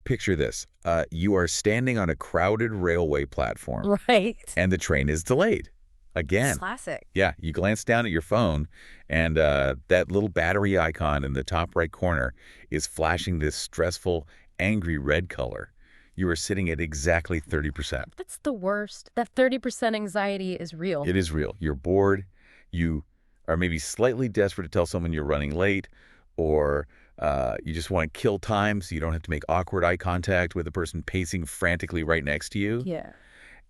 picture this. You are standing on a crowded railway platform, Right. and the train is delayed. Again. Classic. Yeah, you glance down at your phone, and that little battery icon in the top right corner is flashing this stressful, angry red color. You are sitting at exactly 30%. That's the worst. That 30% anxiety is real. It is real. You're bored. You are maybe slightly desperate to tell someone you're running late, or you just want to kill time so you don't have to make awkward eye contact with the person pacing frantically right next to you. Yeah.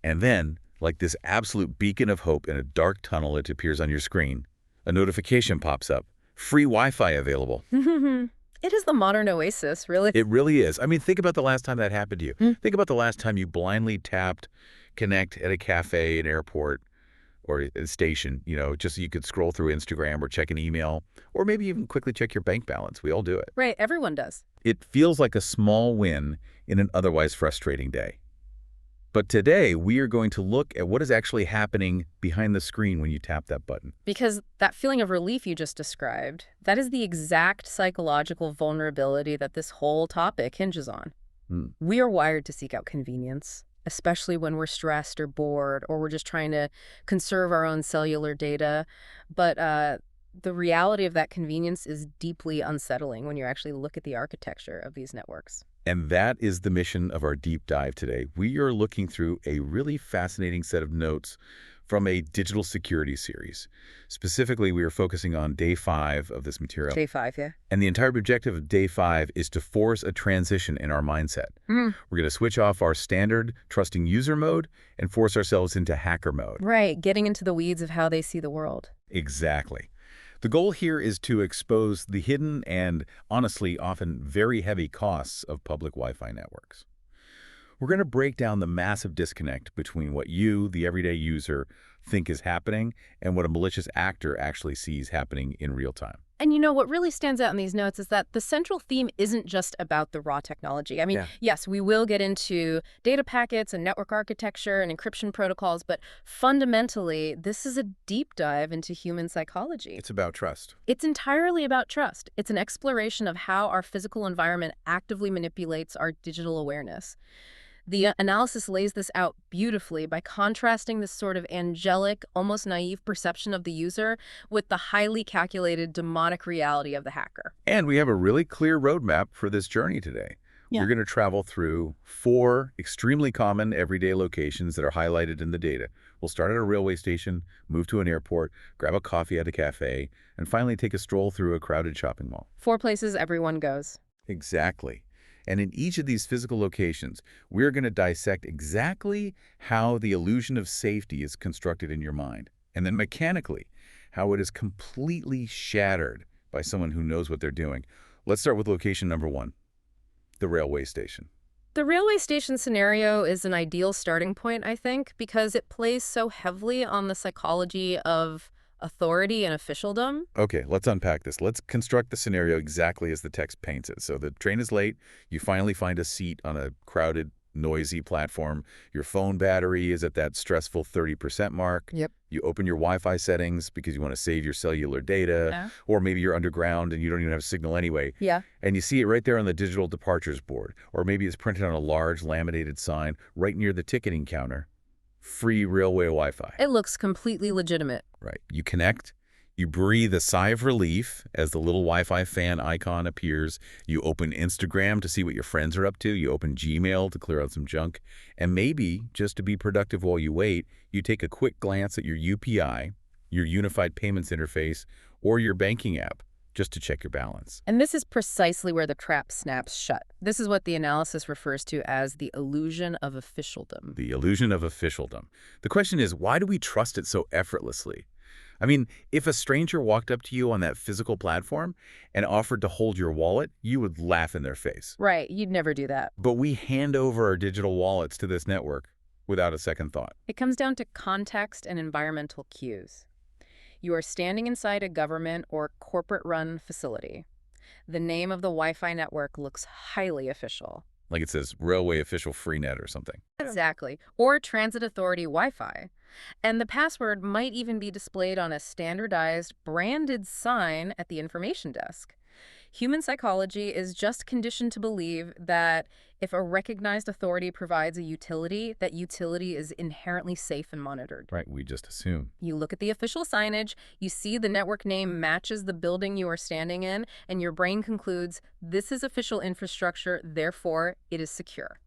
And then, like this absolute beacon of hope in a dark tunnel, it appears on your screen. A notification pops up. Free Wi-Fi available. It is the modern oasis, really. It really is. I mean, think about the last time that happened to you. Mm. Think about the last time you blindly tapped connect at a cafe, an airport, or a station, just so you could scroll through Instagram or check an email, or maybe even quickly check your bank balance. We all do it. Right, everyone does. It feels like a small win in an otherwise frustrating day. But today, we are going to look at what is actually happening behind the screen when you tap that button. Because that feeling of relief you just described, that is the exact psychological vulnerability that this whole topic hinges on. We are wired to seek out convenience, especially when we're stressed or bored, or we're just trying to conserve our own cellular data. But the reality of that convenience is deeply unsettling when you actually look at the architecture of these networks. And that is the mission of our deep dive today. We are looking through a really fascinating set of notes from a digital security series. Specifically, we are focusing on day 5 of this material. Day 5, yeah. And the entire objective of day 5 is to force a transition in our mindset. We're going to switch off our standard trusting user mode and force ourselves into hacker mode. Right, getting into the weeds of how they see the world. Exactly. The goal here is to expose the hidden and, honestly, often very heavy costs of public Wi-Fi networks. We're going to break down the massive disconnect between what you, the everyday user, think is happening and what a malicious actor actually sees happening in real time. And what really stands out in these notes is that the central theme isn't just about the raw technology. I mean, yes, we will get into data packets and network architecture and encryption protocols, but fundamentally, this is a deep dive into human psychology. It's about trust. It's entirely about trust. It's an exploration of how our physical environment actively manipulates our digital awareness. The analysis lays this out beautifully by contrasting this sort of angelic, almost naive perception of the user with the highly calculated demonic reality of the hacker. And we have a really clear roadmap for this journey today. Yeah. We're going to travel through 4 extremely common everyday locations that are highlighted in the data. We'll start at a railway station, move to an airport, grab a coffee at a cafe, and finally take a stroll through a crowded shopping mall. 4 places everyone goes. Exactly. And in each of these physical locations, we're going to dissect exactly how the illusion of safety is constructed in your mind, and then mechanically, how it is completely shattered by someone who knows what they're doing. Let's start with location number 1, the railway station. The railway station scenario is an ideal starting point, I think, because it plays so heavily on the psychology of authority and officialdom. Okay, let's unpack this. Let's construct the scenario exactly as the text paints it. So the train is late. You finally find a seat on a crowded, noisy platform. Your phone battery is at that stressful 30% mark. Yep. You open your Wi-Fi settings because you want to save your cellular data. Or maybe you're underground and you don't even have signal anyway. Yeah. And you see it right there on the digital departures board. Or maybe it's printed on a large laminated sign right near the ticketing counter. Free railway Wi-Fi. It looks completely legitimate. Right. You connect. You breathe a sigh of relief as the little Wi-Fi fan icon appears. You open Instagram to see what your friends are up to. You open Gmail to clear out some junk. And maybe, just to be productive while you wait, you take a quick glance at your UPI, your Unified Payments Interface, or your banking app, just to check your balance. And this is precisely where the trap snaps shut. This is what the analysis refers to as the illusion of officialdom. The illusion of officialdom. The question is, why do we trust it so effortlessly? I mean, if a stranger walked up to you on that physical platform and offered to hold your wallet, you would laugh in their face. Right, you'd never do that. But we hand over our digital wallets to this network without a second thought. It comes down to context and environmental cues. You are standing inside a government or corporate-run facility. The name of the Wi-Fi network looks highly official. Like it says Railway Official Freenet or something. Exactly. Or Transit Authority Wi-Fi. And the password might even be displayed on a standardized, branded sign at the information desk. Human psychology is just conditioned to believe that if a recognized authority provides a utility, that utility is inherently safe and monitored. Right, we just assume. You look at the official signage, you see the network name matches the building you are standing in, and your brain concludes this is official infrastructure, therefore it is secure.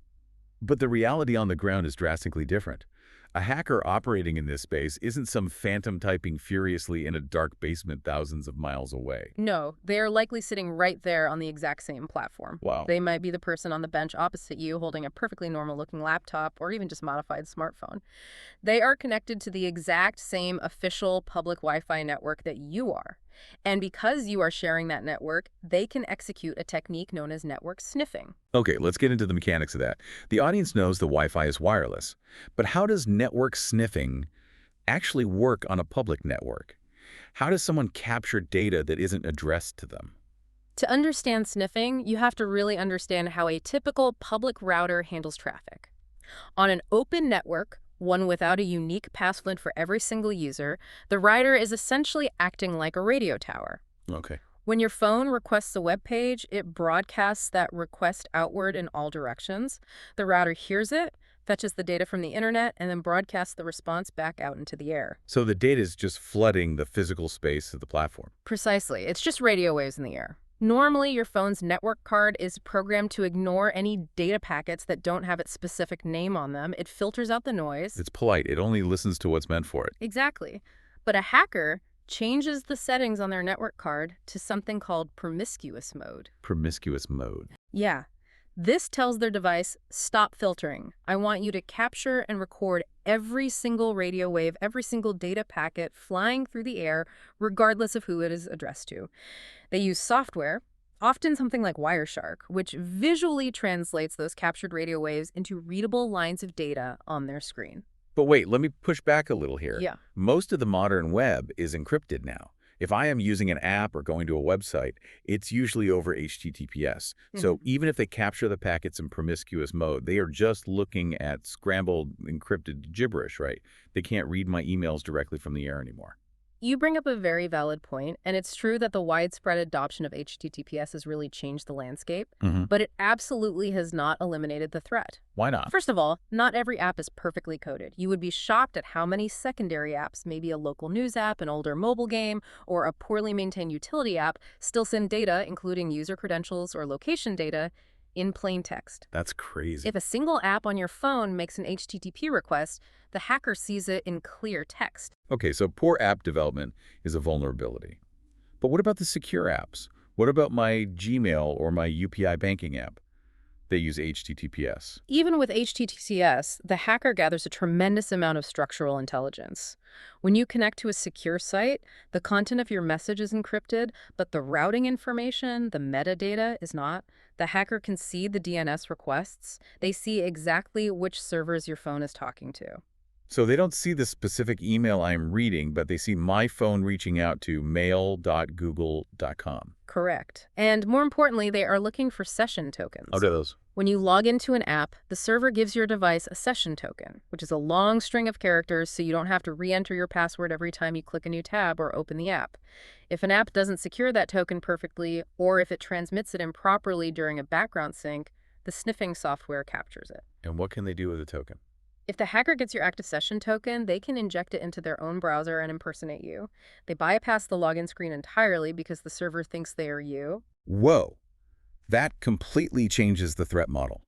But the reality on the ground is drastically different. A hacker operating in this space isn't some phantom typing furiously in a dark basement thousands of miles away. No, they are likely sitting right there on the exact same platform. Wow. They might be the person on the bench opposite you holding a perfectly normal-looking laptop or even just modified smartphone. They are connected to the exact same official public Wi-Fi network that you are. And because you are sharing that network, they can execute a technique known as network sniffing. Okay, let's get into the mechanics of that. The audience knows the Wi-Fi is wireless, but how does network sniffing actually work on a public network? How does someone capture data that isn't addressed to them? To understand sniffing, you have to really understand how a typical public router handles traffic. On an open network, one without a unique password for every single user, the router is essentially acting like a radio tower. Okay. When your phone requests a web page, it broadcasts that request outward in all directions. The router hears it, fetches the data from the internet, and then broadcasts the response back out into the air. So the data is just flooding the physical space of the platform. Precisely. It's just radio waves in the air. Normally, your phone's network card is programmed to ignore any data packets that don't have its specific name on them. It filters out the noise. It's polite. It only listens to what's meant for it. Exactly. But a hacker changes the settings on their network card to something called promiscuous mode. Promiscuous mode. Yeah. This tells their device, stop filtering. I want you to capture and record every single radio wave, every single data packet flying through the air, regardless of who it is addressed to. They use software, often something like Wireshark, which visually translates those captured radio waves into readable lines of data on their screen. But wait, let me push back a little here. Yeah. Most of the modern web is encrypted now. If I am using an app or going to a website, it's usually over HTTPS. So even if they capture the packets in promiscuous mode, they are just looking at scrambled, encrypted gibberish, right? They can't read my emails directly from the air anymore. You bring up a very valid point, and it's true that the widespread adoption of HTTPS has really changed the landscape, but it absolutely has not eliminated the threat. Why not? First of all, not every app is perfectly coded. You would be shocked at how many secondary apps, maybe a local news app, an older mobile game, or a poorly maintained utility app, still send data, including user credentials or location data, in plain text. That's crazy. If a single app on your phone makes an HTTP request, the hacker sees it in clear text. Okay, so poor app development is a vulnerability. But what about the secure apps? What about my Gmail or my UPI banking app? They use HTTPS. Even with HTTPS, the hacker gathers a tremendous amount of structural intelligence. When you connect to a secure site, the content of your message is encrypted, but the routing information, the metadata, is not. The hacker can see the DNS requests. They see exactly which servers your phone is talking to. So they don't see the specific email I'm reading, but they see my phone reaching out to mail.google.com. Correct. And more importantly, they are looking for session tokens. How do those? When you log into an app, the server gives your device a session token, which is a long string of characters so you don't have to re-enter your password every time you click a new tab or open the app. If an app doesn't secure that token perfectly, or if it transmits it improperly during a background sync, the sniffing software captures it. And what can they do with the token? If the hacker gets your active session token, they can inject it into their own browser and impersonate you. They bypass the login screen entirely because the server thinks they are you. Whoa! That completely changes the threat model.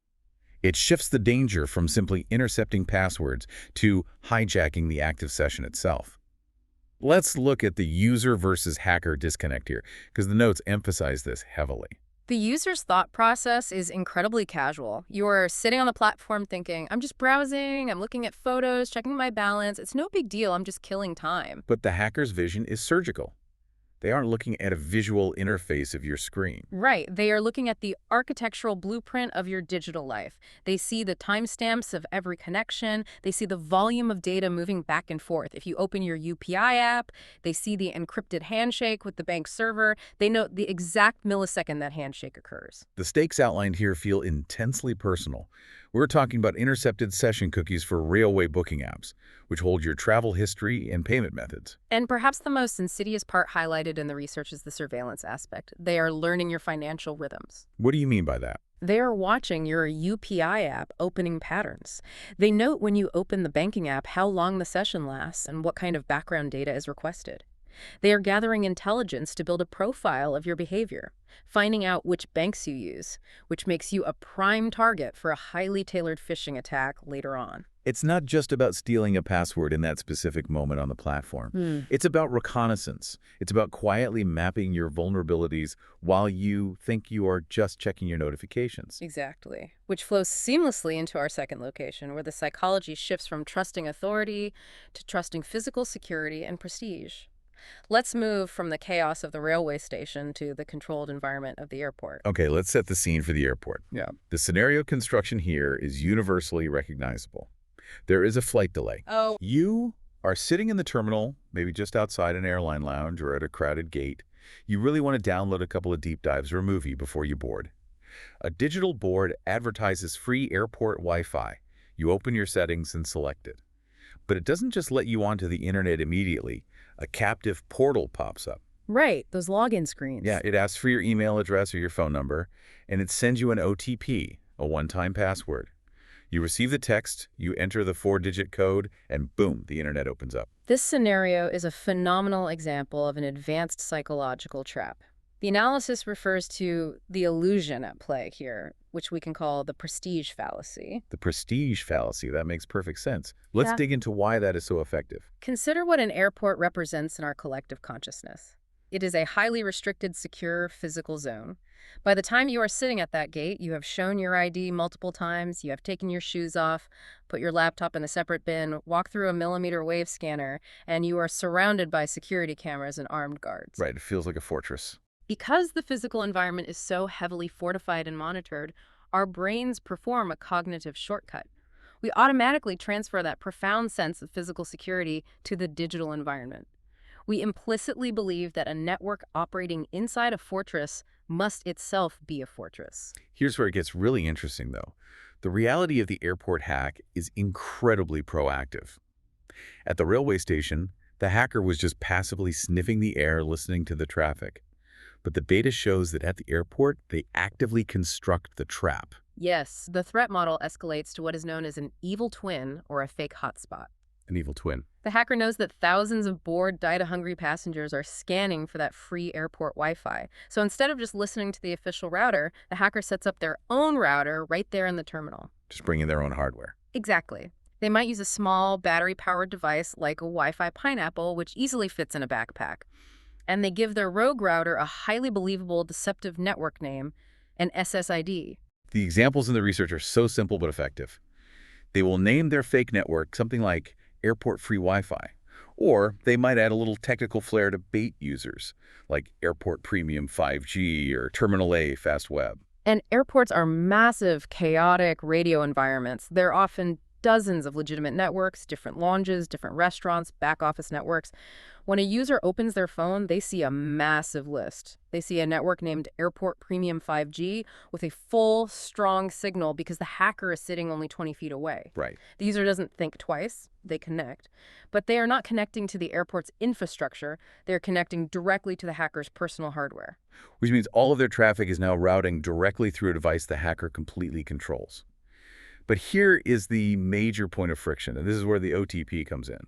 It shifts the danger from simply intercepting passwords to hijacking the active session itself. Let's look at the user versus hacker disconnect here, because the notes emphasize this heavily. The user's thought process is incredibly casual. You're sitting on the platform thinking, I'm just browsing, I'm looking at photos, checking my balance. It's no big deal, I'm just killing time. But the hacker's vision is surgical. They aren't looking at a visual interface of your screen. Right. They are looking at the architectural blueprint of your digital life. They see the timestamps of every connection. They see the volume of data moving back and forth. If you open your UPI app, they see the encrypted handshake with the bank server. They know the exact millisecond that handshake occurs. The stakes outlined here feel intensely personal. We're talking about intercepted session cookies for railway booking apps, which hold your travel history and payment methods. And perhaps the most insidious part highlighted in the research is the surveillance aspect. They are learning your financial rhythms. What do you mean by that? They are watching your UPI app opening patterns. They note when you open the banking app how long the session lasts and what kind of background data is requested. They are gathering intelligence to build a profile of your behavior, finding out which banks you use, which makes you a prime target for a highly tailored phishing attack later on. It's not just about stealing a password in that specific moment on the platform. It's about reconnaissance. It's about quietly mapping your vulnerabilities while you think you are just checking your notifications. Exactly. Which flows seamlessly into our second location, where the psychology shifts from trusting authority to trusting physical security and prestige. Let's move from the chaos of the railway station to the controlled environment of the airport. Okay, let's set the scene for the airport. Yeah. The scenario construction here is universally recognizable. There is a flight delay. Oh. You are sitting in the terminal, maybe just outside an airline lounge or at a crowded gate. You really want to download a couple of deep dives or a movie before you board. A digital board advertises free airport Wi-Fi. You open your settings and select it. But it doesn't just let you onto the internet immediately. A captive portal pops up. Right, those login screens. Yeah, it asks for your email address or your phone number, and it sends you an OTP, a one-time password. You receive the text, you enter the 4-digit code, and boom, the internet opens up. This scenario is a phenomenal example of an advanced psychological trap. The analysis refers to the illusion at play here, which we can call the prestige fallacy. The prestige fallacy, that makes perfect sense. Let's dig into why that is so effective. Consider what an airport represents in our collective consciousness. It is a highly restricted, secure, physical zone. By the time you are sitting at that gate, you have shown your ID multiple times, you have taken your shoes off, put your laptop in a separate bin, walked through a millimeter wave scanner, and you are surrounded by security cameras and armed guards. Right, it feels like a fortress. Because the physical environment is so heavily fortified and monitored, our brains perform a cognitive shortcut. We automatically transfer that profound sense of physical security to the digital environment. We implicitly believe that a network operating inside a fortress must itself be a fortress. Here's where it gets really interesting, though. The reality of the airport hack is incredibly proactive. At the railway station, the hacker was just passively sniffing the air, listening to the traffic. But the data shows that at the airport, they actively construct the trap. Yes, the threat model escalates to what is known as an evil twin or a fake hotspot. An evil twin. The hacker knows that thousands of bored, data-hungry passengers are scanning for that free airport Wi-Fi. So instead of just listening to the official router, the hacker sets up their own router right there in the terminal. Just bring in their own hardware. Exactly. They might use a small, battery-powered device like a Wi-Fi Pineapple, which easily fits in a backpack. And they give their rogue router a highly believable, deceptive network name, an SSID. The examples in the research are so simple but effective. They will name their fake network something like Airport Free Wi-Fi, or they might add a little technical flair to bait users, like Airport Premium 5G or Terminal A Fast Web. And airports are massive, chaotic radio environments. There are often dozens of legitimate networks, different lounges, different restaurants, back office networks. When a user opens their phone, they see a massive list. They see a network named Airport Premium 5G with a full, strong signal because the hacker is sitting only 20 feet away. Right. The user doesn't think twice, they connect. But they are not connecting to the airport's infrastructure, they're connecting directly to the hacker's personal hardware. Which means all of their traffic is now routing directly through a device the hacker completely controls. But here is the major point of friction, and this is where the OTP comes in.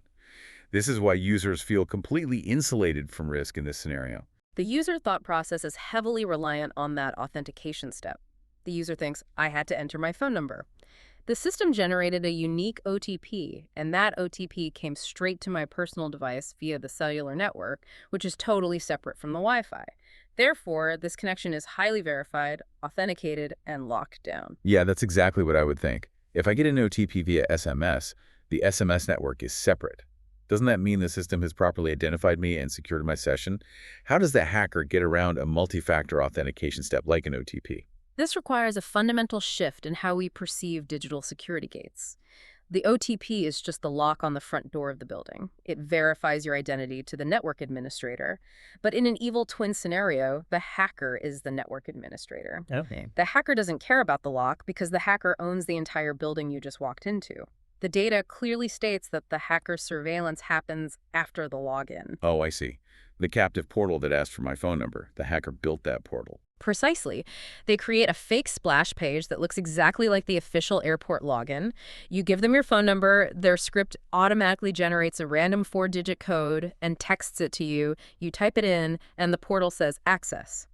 This is why users feel completely insulated from risk in this scenario. The user thought process is heavily reliant on that authentication step. The user thinks, I had to enter my phone number. The system generated a unique OTP, and that OTP came straight to my personal device via the cellular network, which is totally separate from the Wi-Fi. Therefore, this connection is highly verified, authenticated, and locked down. Yeah, that's exactly what I would think. If I get an OTP via SMS, the SMS network is separate. Doesn't that mean the system has properly identified me and secured my session? How does the hacker get around a multi-factor authentication step like an OTP? This requires a fundamental shift in how we perceive digital security gates. The OTP is just the lock on the front door of the building. It verifies your identity to the network administrator. But in an evil twin scenario, the hacker is the network administrator. Okay. The hacker doesn't care about the lock because the hacker owns the entire building you just walked into. The data clearly states that the hacker's surveillance happens after the login. Oh, I see. The captive portal that asked for my phone number. The hacker built that portal. Precisely. They create a fake splash page that looks exactly like the official airport login. You give them your phone number, their script automatically generates a random 4-digit code and texts it to you. You type it in, and the portal says access.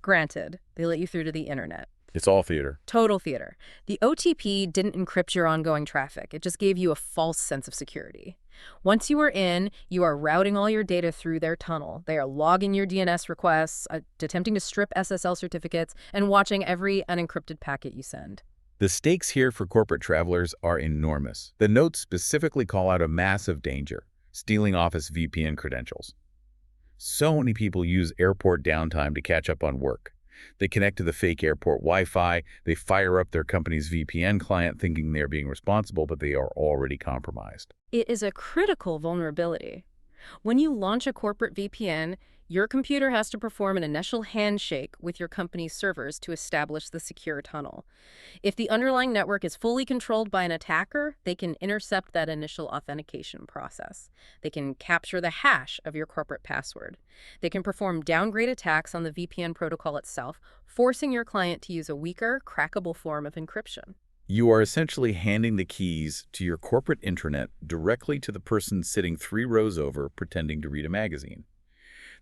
Granted, they let you through to the internet. It's all theater. Total theater. The OTP didn't encrypt your ongoing traffic. It just gave you a false sense of security. Once you are in, you are routing all your data through their tunnel. They are logging your DNS requests, attempting to strip SSL certificates, and watching every unencrypted packet you send. The stakes here for corporate travelers are enormous. The notes specifically call out a massive danger: stealing Office VPN credentials. So many people use airport downtime to catch up on work. They connect to the fake airport Wi-Fi, they fire up their company's VPN client thinking they're being responsible, but they are already compromised. It is a critical vulnerability. When you launch a corporate VPN, your computer has to perform an initial handshake with your company's servers to establish the secure tunnel. If the underlying network is fully controlled by an attacker, they can intercept that initial authentication process. They can capture the hash of your corporate password. They can perform downgrade attacks on the VPN protocol itself, forcing your client to use a weaker, crackable form of encryption. You are essentially handing the keys to your corporate intranet directly to the person sitting 3 rows over pretending to read a magazine.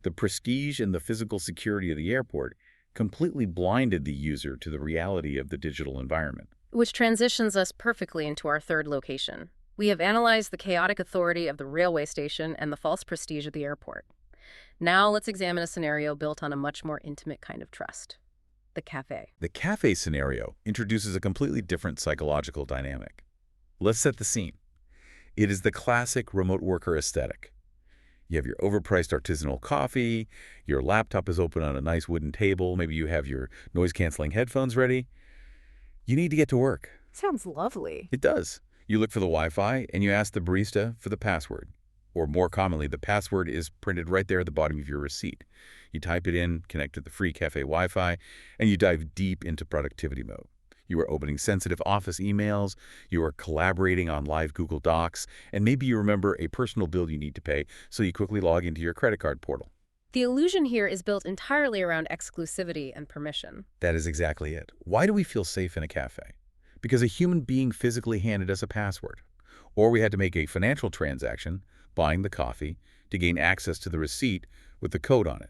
The prestige and the physical security of the airport completely blinded the user to the reality of the digital environment. Which transitions us perfectly into our third location. We have analyzed the chaotic authority of the railway station and the false prestige of the airport. Now let's examine a scenario built on a much more intimate kind of trust: the cafe. The cafe scenario introduces a completely different psychological dynamic. Let's set the scene. It is the classic remote worker aesthetic. You have your overpriced artisanal coffee, your laptop is open on a nice wooden table, maybe you have your noise-canceling headphones ready. You need to get to work. Sounds lovely. It does. You look for the Wi-Fi and you ask the barista for the password. Or more commonly, the password is printed right there at the bottom of your receipt. You type it in, connect to the free cafe Wi-Fi, and you dive deep into productivity mode. You are opening sensitive office emails, you are collaborating on live Google Docs, and maybe you remember a personal bill you need to pay, so you quickly log into your credit card portal. The illusion here is built entirely around exclusivity and permission. That is exactly it. Why do we feel safe in a cafe? Because a human being physically handed us a password. Or we had to make a financial transaction, buying the coffee, to gain access to the receipt with the code on it.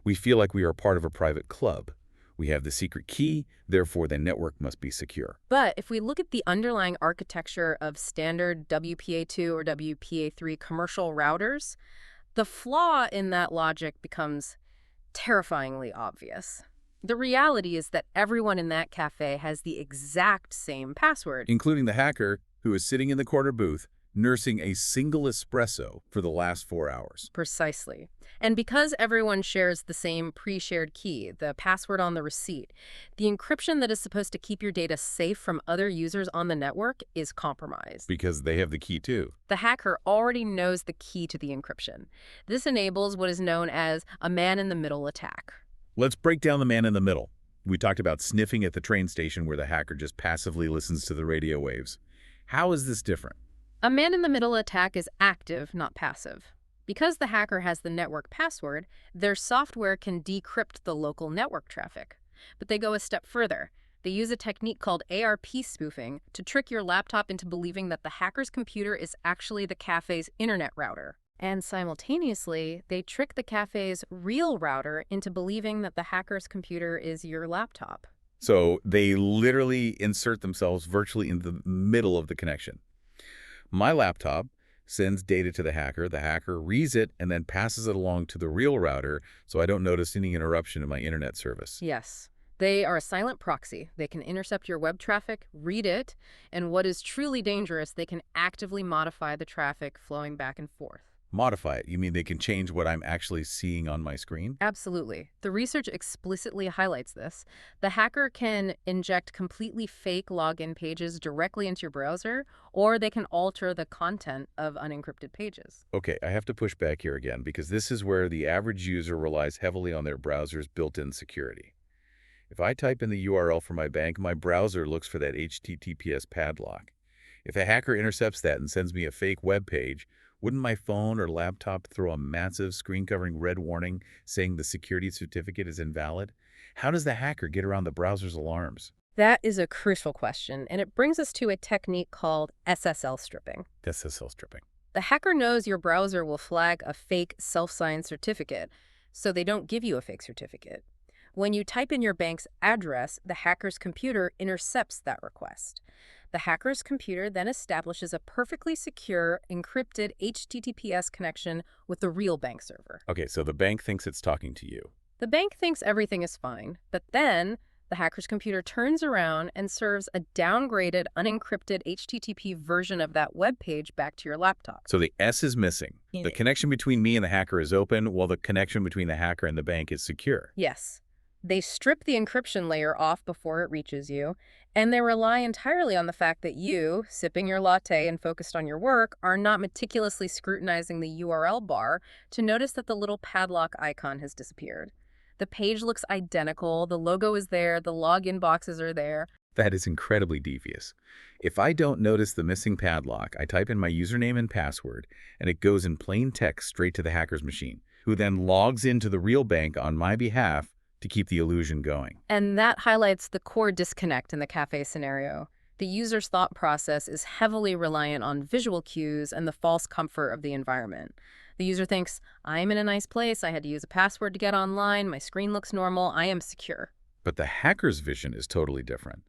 We feel like we are part of a private club. We have the secret key, therefore the network must be secure. But if we look at the underlying architecture of standard WPA2 or WPA3 commercial routers, the flaw in that logic becomes terrifyingly obvious. The reality is that everyone in that cafe has the exact same password. Including the hacker who is sitting in the corner booth, nursing a single espresso for the last 4 hours. Precisely. And because everyone shares the same pre-shared key, the password on the receipt, the encryption that is supposed to keep your data safe from other users on the network is compromised. Because they have the key too. The hacker already knows the key to the encryption. This enables what is known as a man-in-the-middle attack. Let's break down the man in the middle. We talked about sniffing at the train station where the hacker just passively listens to the radio waves. How is this different? A man-in-the-middle attack is active, not passive. Because the hacker has the network password, their software can decrypt the local network traffic. But they go a step further. They use a technique called ARP spoofing to trick your laptop into believing that the hacker's computer is actually the cafe's internet router. And simultaneously, they trick the cafe's real router into believing that the hacker's computer is your laptop. So they literally insert themselves virtually in the middle of the connection. My laptop sends data to the hacker reads it, and then passes it along to the real router so I don't notice any interruption in my internet service. Yes. They are a silent proxy. They can intercept your web traffic, read it, and what is truly dangerous, they can actively modify the traffic flowing back and forth. Modify it. You mean they can change what I'm actually seeing on my screen? Absolutely. The research explicitly highlights this. The hacker can inject completely fake login pages directly into your browser, or they can alter the content of unencrypted pages. Okay, I have to push back here again because this is where the average user relies heavily on their browser's built-in security. If I type in the URL for my bank, my browser looks for that HTTPS padlock. If a hacker intercepts that and sends me a fake web page, wouldn't my phone or laptop throw a massive screen-covering red warning saying the security certificate is invalid? How does the hacker get around the browser's alarms? That is a crucial question, and it brings us to a technique called SSL stripping. SSL stripping. The hacker knows your browser will flag a fake self-signed certificate, so they don't give you a fake certificate. When you type in your bank's address, the hacker's computer intercepts that request. The hacker's computer then establishes a perfectly secure, encrypted HTTPS connection with the real bank server. Okay, so the bank thinks it's talking to you. The bank thinks everything is fine, but then the hacker's computer turns around and serves a downgraded, unencrypted HTTP version of that web page back to your laptop. So the S is missing. The connection between me and the hacker is open, while the connection between the hacker and the bank is secure. Yes. They strip the encryption layer off before it reaches you, and they rely entirely on the fact that you, sipping your latte and focused on your work, are not meticulously scrutinizing the URL bar to notice that the little padlock icon has disappeared. The page looks identical, the logo is there, the login boxes are there. That is incredibly devious. If I don't notice the missing padlock, I type in my username and password, and it goes in plain text straight to the hacker's machine, who then logs into the real bank on my behalf to keep the illusion going. And that highlights the core disconnect in the cafe scenario. The user's thought process is heavily reliant on visual cues and the false comfort of the environment. The user thinks, I'm in a nice place, I had to use a password to get online, my screen looks normal, I am secure. But the hacker's vision is totally different.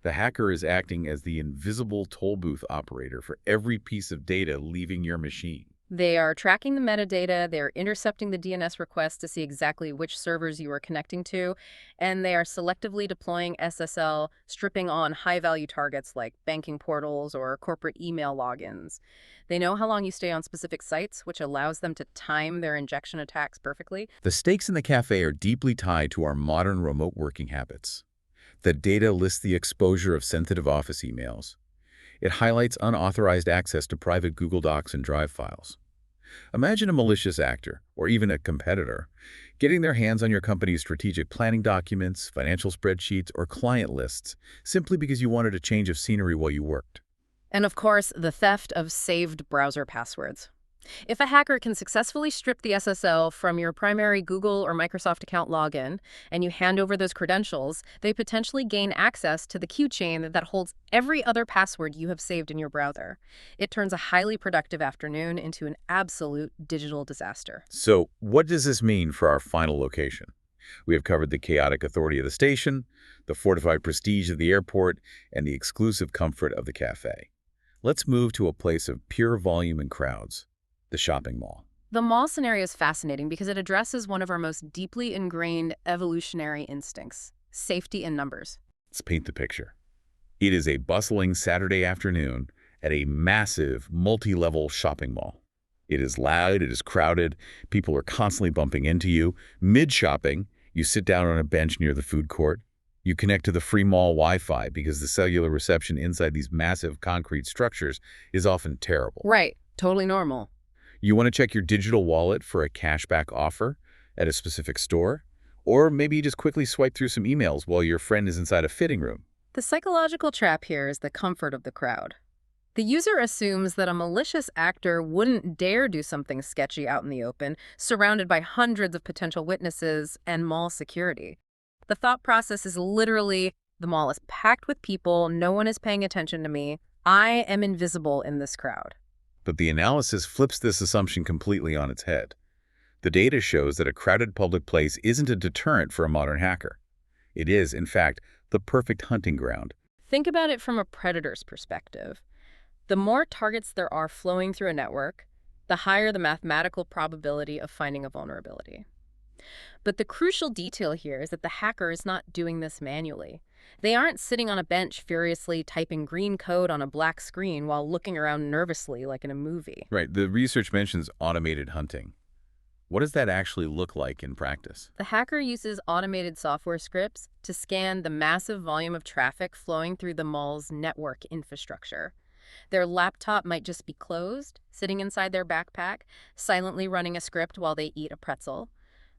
The hacker is acting as the invisible toll booth operator for every piece of data leaving your machine. They are tracking the metadata, they're intercepting the DNS requests to see exactly which servers you are connecting to, and they are selectively deploying SSL, stripping on high-value targets like banking portals or corporate email logins. They know how long you stay on specific sites, which allows them to time their injection attacks perfectly. The stakes in the cafe are deeply tied to our modern remote working habits. The data lists the exposure of sensitive office emails. It highlights unauthorized access to private Google Docs and Drive files. Imagine a malicious actor, or even a competitor, getting their hands on your company's strategic planning documents, financial spreadsheets, or client lists simply because you wanted a change of scenery while you worked. And of course, the theft of saved browser passwords. If a hacker can successfully strip the SSL from your primary Google or Microsoft account login, and you hand over those credentials, they potentially gain access to the key chain that holds every other password you have saved in your browser. It turns a highly productive afternoon into an absolute digital disaster. So, what does this mean for our final location? We have covered the chaotic authority of the station, the fortified prestige of the airport, and the exclusive comfort of the cafe. Let's move to a place of pure volume and crowds. The shopping mall. The mall scenario is fascinating because it addresses one of our most deeply ingrained evolutionary instincts, safety in numbers. Let's paint the picture. It is a bustling Saturday afternoon at a massive, multi-level shopping mall. It is loud, it is crowded, people are constantly bumping into you. Mid-shopping, you sit down on a bench near the food court. You connect to the free mall Wi-Fi because the cellular reception inside these massive concrete structures is often terrible. Right, totally normal. You want to check your digital wallet for a cashback offer at a specific store? Or maybe you just quickly swipe through some emails while your friend is inside a fitting room. The psychological trap here is the comfort of the crowd. The user assumes that a malicious actor wouldn't dare do something sketchy out in the open, surrounded by hundreds of potential witnesses and mall security. The thought process is literally, the mall is packed with people, no one is paying attention to me, I am invisible in this crowd. But the analysis flips this assumption completely on its head. The data shows that a crowded public place isn't a deterrent for a modern hacker. It is, in fact, the perfect hunting ground. Think about it from a predator's perspective. The more targets there are flowing through a network, the higher the mathematical probability of finding a vulnerability. But the crucial detail here is that the hacker is not doing this manually. They aren't sitting on a bench furiously typing green code on a black screen while looking around nervously like in a movie. Right. The research mentions automated hunting. What does that actually look like in practice? The hacker uses automated software scripts to scan the massive volume of traffic flowing through the mall's network infrastructure. Their laptop might just be closed, sitting inside their backpack, silently running a script while they eat a pretzel.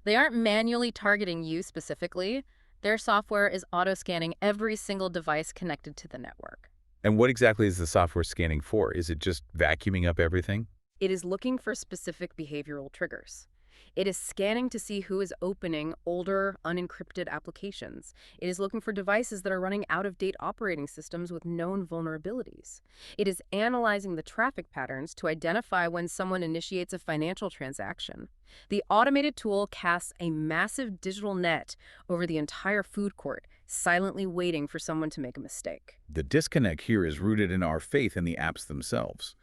They aren't manually targeting you specifically. Their software is auto-scanning every single device connected to the network. And what exactly is the software scanning for? Is it just vacuuming up everything? It is looking for specific behavioral triggers. It is scanning to see who is opening older, unencrypted applications. It is looking for devices that are running out-of-date operating systems with known vulnerabilities. It is analyzing the traffic patterns to identify when someone initiates a financial transaction. The automated tool casts a massive digital net over the entire food court, silently waiting for someone to make a mistake. The disconnect here is rooted in our faith in the apps themselves.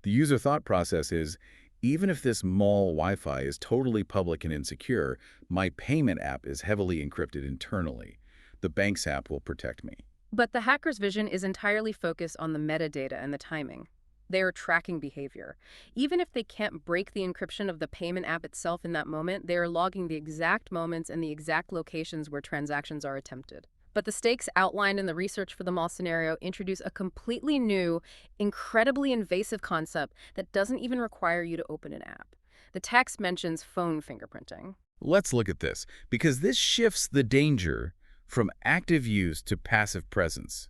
The user thought process is, even if this mall Wi-Fi is totally public and insecure, my payment app is heavily encrypted internally. The bank's app will protect me. But the hacker's vision is entirely focused on the metadata and the timing. They are tracking behavior. Even if they can't break the encryption of the payment app itself in that moment, they are logging the exact moments and the exact locations where transactions are attempted. But the stakes outlined in the research for the mall scenario introduce a completely new, incredibly invasive concept that doesn't even require you to open an app. The text mentions phone fingerprinting. Let's look at this, because this shifts the danger from active use to passive presence.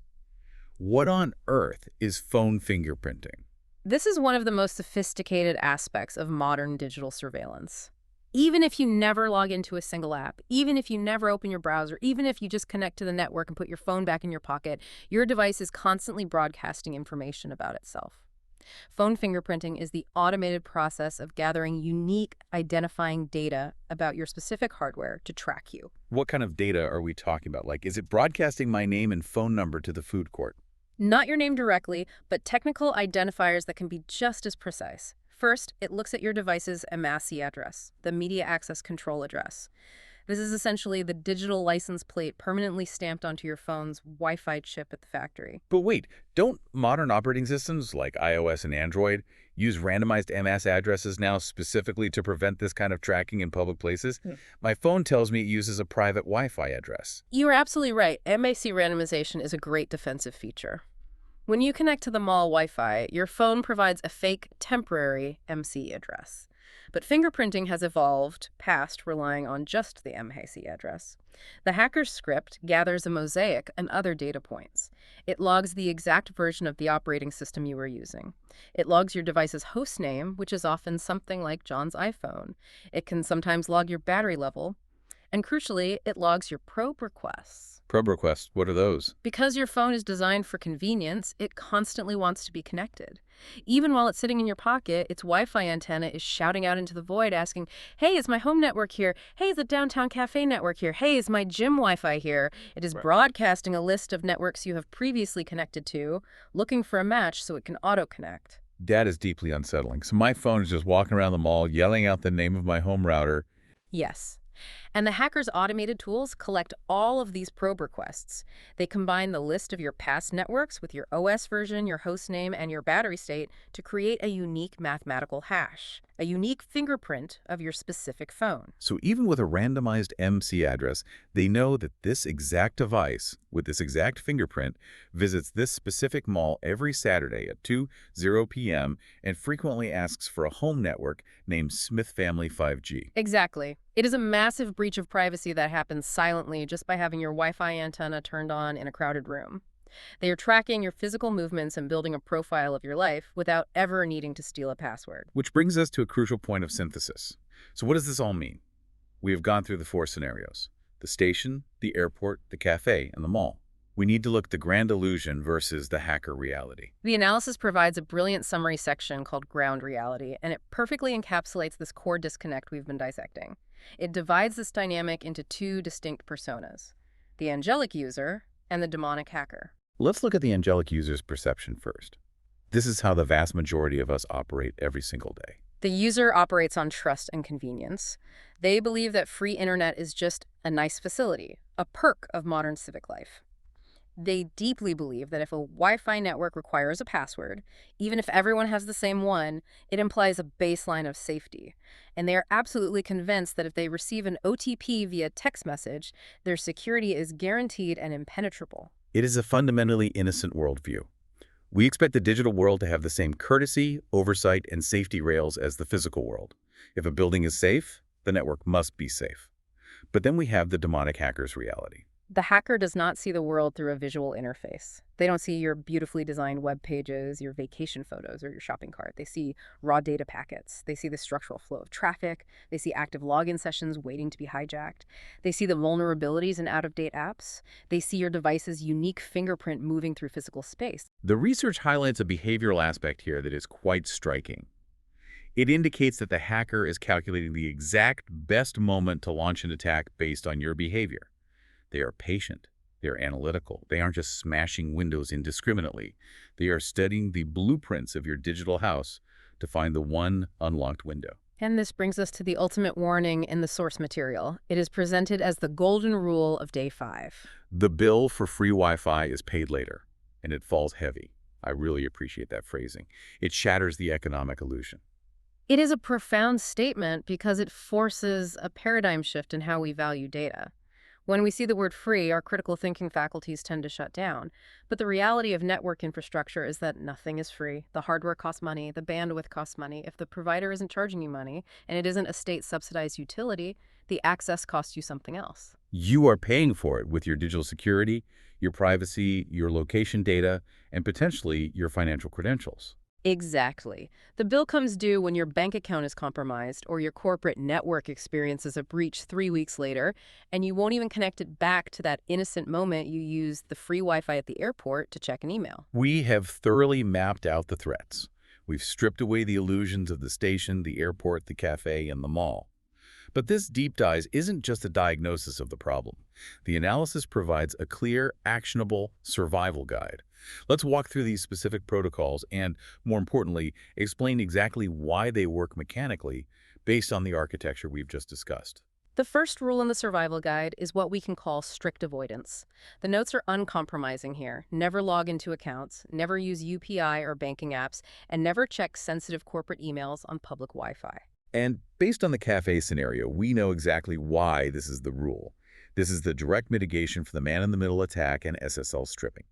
What on earth is phone fingerprinting? This is one of the most sophisticated aspects of modern digital surveillance. Even if you never log into a single app, even if you never open your browser, even if you just connect to the network and put your phone back in your pocket, your device is constantly broadcasting information about itself. Phone fingerprinting is the automated process of gathering unique identifying data about your specific hardware to track you. What kind of data are we talking about? Like, is it broadcasting my name and phone number to the food court? Not your name directly, but technical identifiers that can be just as precise. First, it looks at your device's MAC address, the Media Access Control address. This is essentially the digital license plate permanently stamped onto your phone's Wi-Fi chip at the factory. But wait, don't modern operating systems like iOS and Android use randomized MS addresses now specifically to prevent this kind of tracking in public places? My phone tells me it uses a private Wi-Fi address. You are absolutely right. MAC randomization is a great defensive feature. When you connect to the mall Wi-Fi, your phone provides a fake, temporary MC address. But fingerprinting has evolved past relying on just the MAC address. The hacker's script gathers a mosaic and other data points. It logs the exact version of the operating system you are using. It logs your device's host name, which is often something like John's iPhone. It can sometimes log your battery level. And crucially, it logs your probe requests. Probe requests, what are those? Because your phone is designed for convenience, it constantly wants to be connected. Even while it's sitting in your pocket, its Wi-Fi antenna is shouting out into the void asking, hey, is my home network here? Hey, is the downtown cafe network here? Hey, is my gym Wi-Fi here? It is broadcasting a list of networks you have previously connected to, looking for a match so it can auto-connect. That is deeply unsettling. So my phone is just walking around the mall, yelling out the name of my home router. Yes. And the hacker's automated tools collect all of these probe requests. They combine the list of your past networks with your OS version, your host name, and your battery state to create a unique mathematical hash, a unique fingerprint of your specific phone. So even with a randomized MC address, they know that this exact device, with this exact fingerprint, visits this specific mall every Saturday at 2:00 p.m. and frequently asks for a home network named Smith Family 5G. Exactly. It is a massive breach of privacy that happens silently just by having your Wi-Fi antenna turned on in a crowded room. They are tracking your physical movements and building a profile of your life without ever needing to steal a password. Which brings us to a crucial point of synthesis. So what does this all mean? We have gone through the 4 scenarios: the station, the airport, the cafe, and the mall. We need to look at the grand illusion versus the hacker reality. The analysis provides a brilliant summary section called Ground Reality, and it perfectly encapsulates this core disconnect we've been dissecting. It divides this dynamic into 2 distinct personas: the angelic user and the demonic hacker. Let's look at the angelic user's perception first. This is how the vast majority of us operate every single day. The user operates on trust and convenience. They believe that free internet is just a nice facility, a perk of modern civic life. They deeply believe that if a Wi-Fi network requires a password, even if everyone has the same one, it implies a baseline of safety. And they are absolutely convinced that if they receive an OTP via text message, their security is guaranteed and impenetrable. It is a fundamentally innocent worldview. We expect the digital world to have the same courtesy, oversight, and safety rails as the physical world. If a building is safe, the network must be safe. But then we have the demonic hacker's reality. The hacker does not see the world through a visual interface. They don't see your beautifully designed web pages, your vacation photos, or your shopping cart. They see raw data packets. They see the structural flow of traffic. They see active login sessions waiting to be hijacked. They see the vulnerabilities in out-of-date apps. They see your device's unique fingerprint moving through physical space. The research highlights a behavioral aspect here that is quite striking. It indicates that the hacker is calculating the exact best moment to launch an attack based on your behavior. They are patient. They are analytical. They aren't just smashing windows indiscriminately. They are studying the blueprints of your digital house to find the one unlocked window. And this brings us to the ultimate warning in the source material. It is presented as the golden rule of day 5. The bill for free Wi-Fi is paid later, and it falls heavy. I really appreciate that phrasing. It shatters the economic illusion. It is a profound statement because it forces a paradigm shift in how we value data. When we see the word free, our critical thinking faculties tend to shut down. But the reality of network infrastructure is that nothing is free. The hardware costs money, the bandwidth costs money. If the provider isn't charging you money, and it isn't a state-subsidized utility, the access costs you something else. You are paying for it with your digital security, your privacy, your location data, and potentially your financial credentials. Exactly. The bill comes due when your bank account is compromised or your corporate network experiences a breach 3 weeks later, and you won't even connect it back to that innocent moment you used the free Wi-Fi at the airport to check an email. We have thoroughly mapped out the threats. We've stripped away the illusions of the station, the airport, the cafe, and the mall. But this deep dive isn't just a diagnosis of the problem. The analysis provides a clear, actionable survival guide. Let's walk through these specific protocols and, more importantly, explain exactly why they work mechanically based on the architecture we've just discussed. The first rule in the survival guide is what we can call strict avoidance. The notes are uncompromising here. Never log into accounts, never use UPI or banking apps, and never check sensitive corporate emails on public Wi-Fi. And based on the cafe scenario, we know exactly why this is the rule. This is the direct mitigation for the man-in-the-middle attack and SSL stripping.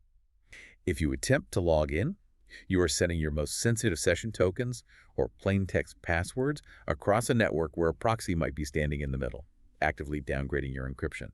If you attempt to log in, you are setting your most sensitive session tokens or plain text passwords across a network where a proxy might be standing in the middle, actively downgrading your encryption.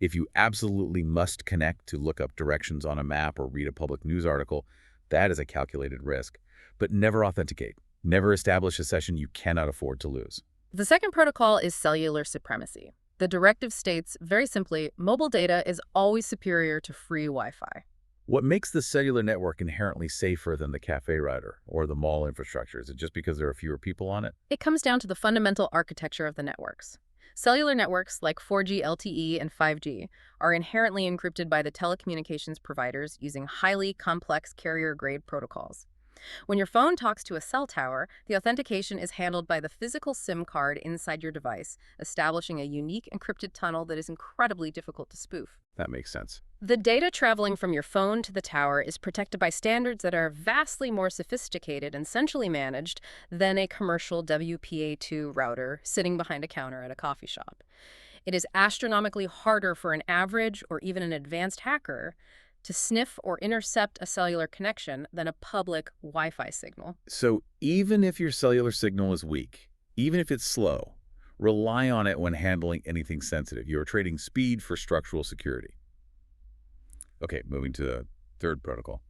If you absolutely must connect to look up directions on a map or read a public news article, that is a calculated risk. But never authenticate. Never establish a session you cannot afford to lose. The second protocol is cellular supremacy. The directive states, very simply, mobile data is always superior to free Wi-Fi. What makes the cellular network inherently safer than the cafe router or the mall infrastructure? Is it just because there are fewer people on it? It comes down to the fundamental architecture of the networks. Cellular networks like 4G LTE and 5G are inherently encrypted by the telecommunications providers using highly complex carrier-grade protocols. When your phone talks to a cell tower, the authentication is handled by the physical SIM card inside your device, establishing a unique encrypted tunnel that is incredibly difficult to spoof. That makes sense. The data traveling from your phone to the tower is protected by standards that are vastly more sophisticated and centrally managed than a commercial WPA2 router sitting behind a counter at a coffee shop. It is astronomically harder for an average or even an advanced hacker to sniff or intercept a cellular connection than a public Wi-Fi signal. So even if your cellular signal is weak, even if it's slow, rely on it when handling anything sensitive. You are trading speed for structural security. Okay, moving to the third protocol,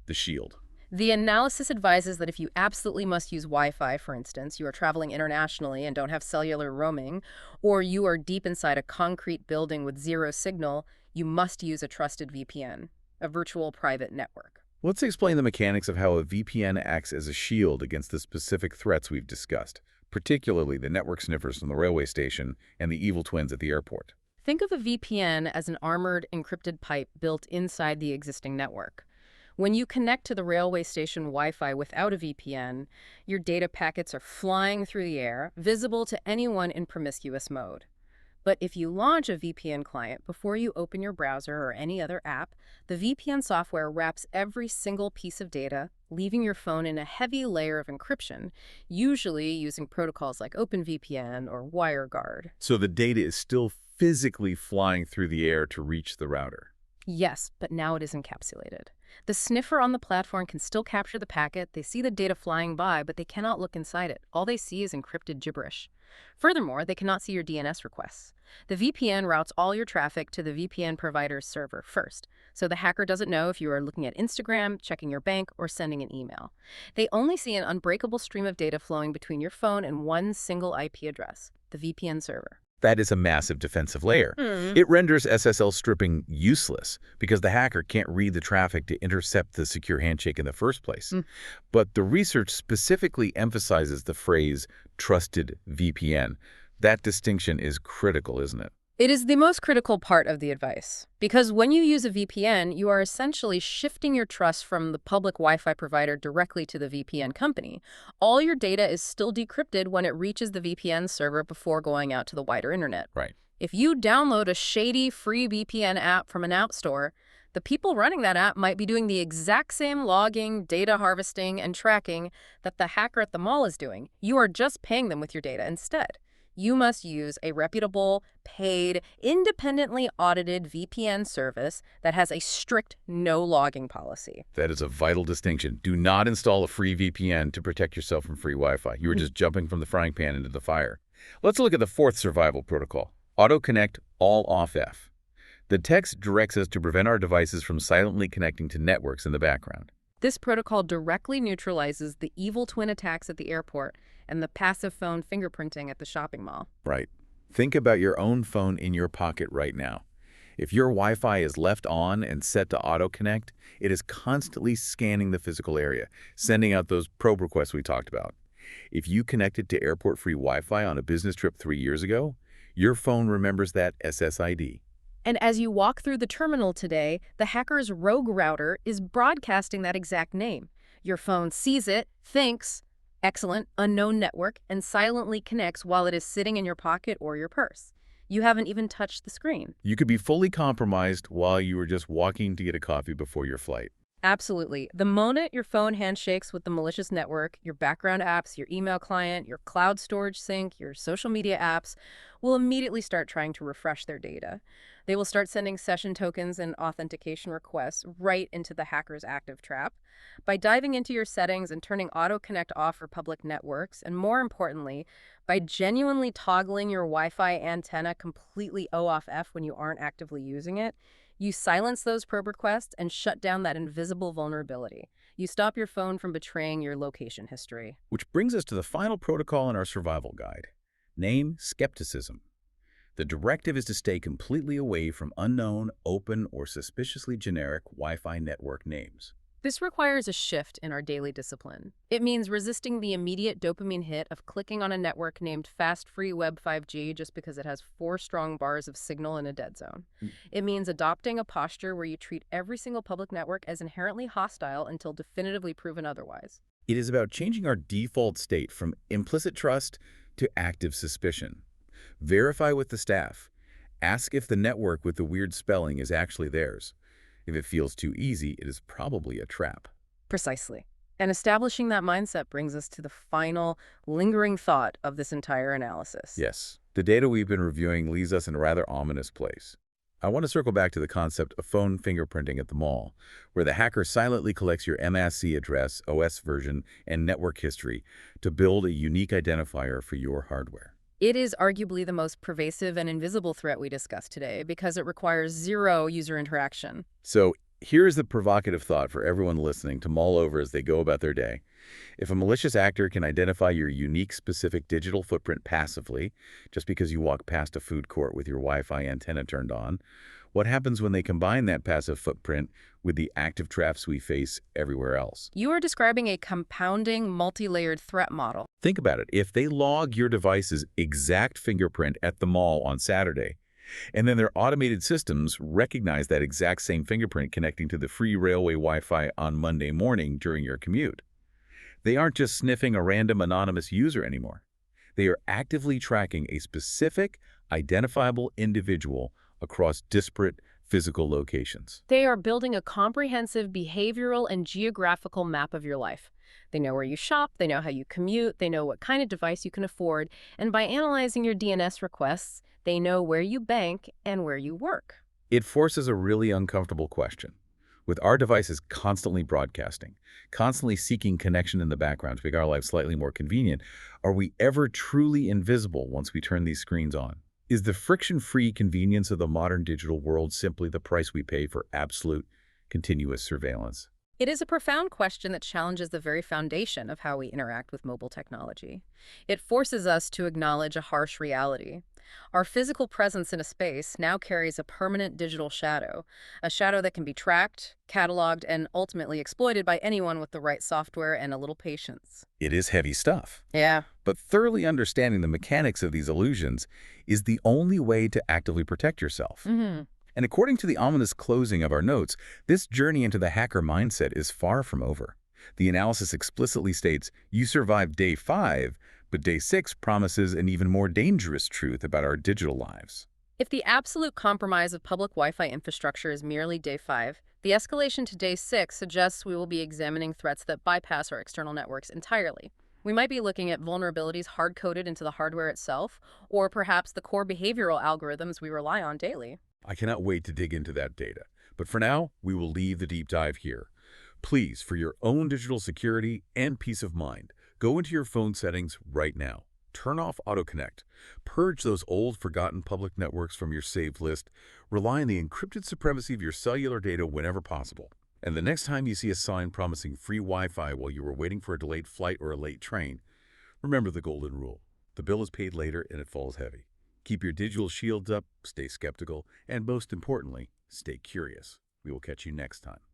the shield. The analysis advises that if you absolutely must use Wi-Fi, for instance, you are traveling internationally and don't have cellular roaming, or you are deep inside a concrete building with zero signal, you must use a trusted VPN, a virtual private network. Let's explain the mechanics of how a VPN acts as a shield against the specific threats we've discussed, particularly the network sniffers from the railway station and the evil twins at the airport. Think of a VPN as an armored, encrypted pipe built inside the existing network. When you connect to the railway station Wi-Fi without a VPN, your data packets are flying through the air, visible to anyone in promiscuous mode. But if you launch a VPN client before you open your browser or any other app, the VPN software wraps every single piece of data, leaving your phone in a heavy layer of encryption, usually using protocols like OpenVPN or WireGuard. So the data is still physically flying through the air to reach the router. Yes, but now it is encapsulated. The sniffer on the platform can still capture the packet. They see the data flying by, but they cannot look inside it. All they see is encrypted gibberish. Furthermore, they cannot see your DNS requests. The VPN routes all your traffic to the VPN provider's server first, so the hacker doesn't know if you are looking at Instagram, checking your bank, or sending an email. They only see an unbreakable stream of data flowing between your phone and one single IP address, the VPN server. That is a massive defensive layer. Hmm. It renders SSL stripping useless because the hacker can't read the traffic to intercept the secure handshake in the first place. But the research specifically emphasizes the phrase trusted VPN. That distinction is critical, isn't it? It is the most critical part of the advice, because when you use a VPN, you are essentially shifting your trust from the public Wi-Fi provider directly to the VPN company. All your data is still decrypted when it reaches the VPN server before going out to the wider internet. Right. If you download a shady free VPN app from an app store, the people running that app might be doing the exact same logging, data harvesting, and tracking that the hacker at the mall is doing. You are just paying them with your data instead. You must use a reputable, paid, independently audited VPN service that has a strict no-logging policy. That is a vital distinction. Do not install a free VPN to protect yourself from free Wi-Fi. You are just jumping from the frying pan into the fire. Let's look at the fourth survival protocol, Auto Connect All Off F. The text directs us to prevent our devices from silently connecting to networks in the background. This protocol directly neutralizes the evil twin attacks at the airport and the passive phone fingerprinting at the shopping mall. Right. Think about your own phone in your pocket right now. If your Wi-Fi is left on and set to auto-connect, it is constantly scanning the physical area, sending out those probe requests we talked about. If you connected to airport-free Wi-Fi on a business trip 3 years ago, your phone remembers that SSID. And as you walk through the terminal today, the hacker's rogue router is broadcasting that exact name. Your phone sees it, thinks, excellent, unknown network, and silently connects while it is sitting in your pocket or your purse. You haven't even touched the screen. You could be fully compromised while you were just walking to get a coffee before your flight. Absolutely. The moment your phone handshakes with the malicious network, your background apps, your email client, your cloud storage sync, your social media apps will immediately start trying to refresh their data. They will start sending session tokens and authentication requests right into the hacker's active trap. By diving into your settings and turning Auto Connect off for public networks, and more importantly, by genuinely toggling your Wi-Fi antenna completely OFF when you aren't actively using it, you silence those probe requests and shut down that invisible vulnerability. You stop your phone from betraying your location history. Which brings us to the final protocol in our survival guide. Name skepticism. The directive is to stay completely away from unknown, open, or suspiciously generic Wi-Fi network names. This requires a shift in our daily discipline. It means resisting the immediate dopamine hit of clicking on a network named Fast Free Web 5G just because it has 4 strong bars of signal in a dead zone. It means adopting a posture where you treat every single public network as inherently hostile until definitively proven otherwise. It is about changing our default state from implicit trust to active suspicion. Verify with the staff. Ask if the network with the weird spelling is actually theirs. If it feels too easy, it is probably a trap. Precisely. And establishing that mindset brings us to the final, lingering thought of this entire analysis. Yes, the data we've been reviewing leaves us in a rather ominous place. I want to circle back to the concept of phone fingerprinting at the mall, where the hacker silently collects your MAC address, OS version, and network history to build a unique identifier for your hardware. It is arguably the most pervasive and invisible threat we discussed today because it requires zero user interaction. So here's the provocative thought for everyone listening to mull over as they go about their day. If a malicious actor can identify your unique specific digital footprint passively, just because you walk past a food court with your Wi-Fi antenna turned on, what happens when they combine that passive footprint with the active traps we face everywhere else? You are describing a compounding, multi-layered threat model. Think about it. If they log your device's exact fingerprint at the mall on Saturday, And then their automated systems recognize that exact same fingerprint connecting to the free railway Wi-Fi on Monday morning during your commute. They aren't just sniffing a random anonymous user anymore. They are actively tracking a specific, identifiable individual across disparate physical locations. They are building a comprehensive behavioral and geographical map of your life. They know where you shop, they know how you commute, they know what kind of device you can afford, and by analyzing your DNS requests, they know where you bank and where you work. It forces a really uncomfortable question. With our devices constantly broadcasting, constantly seeking connection in the background to make our lives slightly more convenient, are we ever truly invisible once we turn these screens on? Is the friction-free convenience of the modern digital world simply the price we pay for absolute, continuous surveillance? It is a profound question that challenges the very foundation of how we interact with mobile technology. It forces us to acknowledge a harsh reality. Our physical presence in a space now carries a permanent digital shadow, a shadow that can be tracked, cataloged, and ultimately exploited by anyone with the right software and a little patience. It is heavy stuff. Yeah. But thoroughly understanding the mechanics of these illusions is the only way to actively protect yourself. And according to the ominous closing of our notes, this journey into the hacker mindset is far from over. The analysis explicitly states you survived day 5, but day 6 promises an even more dangerous truth about our digital lives. If the absolute compromise of public Wi-Fi infrastructure is merely day 5, the escalation to day 6 suggests we will be examining threats that bypass our external networks entirely. We might be looking at vulnerabilities hard-coded into the hardware itself, or perhaps the core behavioral algorithms we rely on daily. I cannot wait to dig into that data. But for now, we will leave the deep dive here. Please, for your own digital security and peace of mind, go into your phone settings right now. Turn off AutoConnect. Purge those old, forgotten public networks from your saved list. Rely on the encrypted supremacy of your cellular data whenever possible. And the next time you see a sign promising free Wi-Fi while you were waiting for a delayed flight or a late train, remember the golden rule. The bill is paid later and it falls heavy. Keep your digital shields up, stay skeptical, and most importantly, stay curious. We will catch you next time.